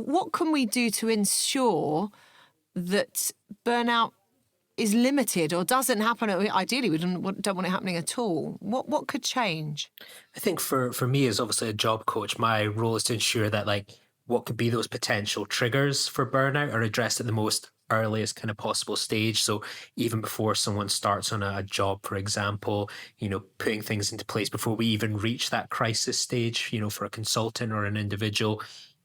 what can we do to ensure that burnout is limited or doesn't happen? Ideally, we don't want it happening at all. What could change? I think for me as obviously a job coach, my role is to ensure that what could be those potential triggers for burnout are addressed at the most earliest kind of possible stage. So even before someone starts on a job, for example, putting things into place before we even reach that crisis stage, for a consultant or an individual,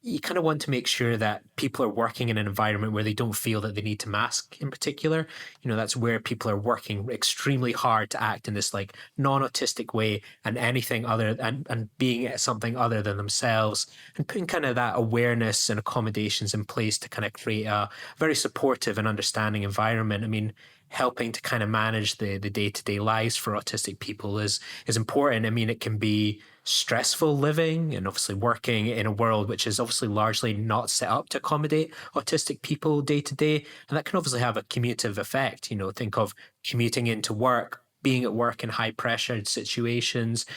you kind of want to make sure that people are working in an environment where they don't feel that they need to mask in particular. That's where people are working extremely hard to act in this non-autistic way and anything other and being something other than themselves, and putting kind of that awareness and accommodations in place to kind of create a very supportive and understanding environment. I mean, helping to kind of manage the day-to-day lives for autistic people is important. I mean, it can be stressful living and obviously working in a world which is obviously largely not set up to accommodate autistic people day to day. And that can obviously have a commutative effect. Think of commuting into work, being at work in high pressured situations.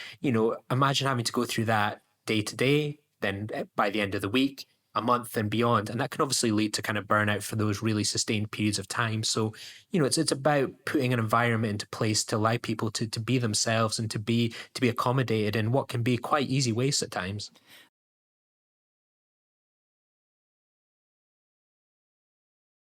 Imagine having to go through that day to day, then by the end of the week, a month and beyond. And that can obviously lead to kind of burnout for those really sustained periods of time. So, it's about putting an environment into place to allow people to be themselves and to be accommodated in what can be quite easy ways at times.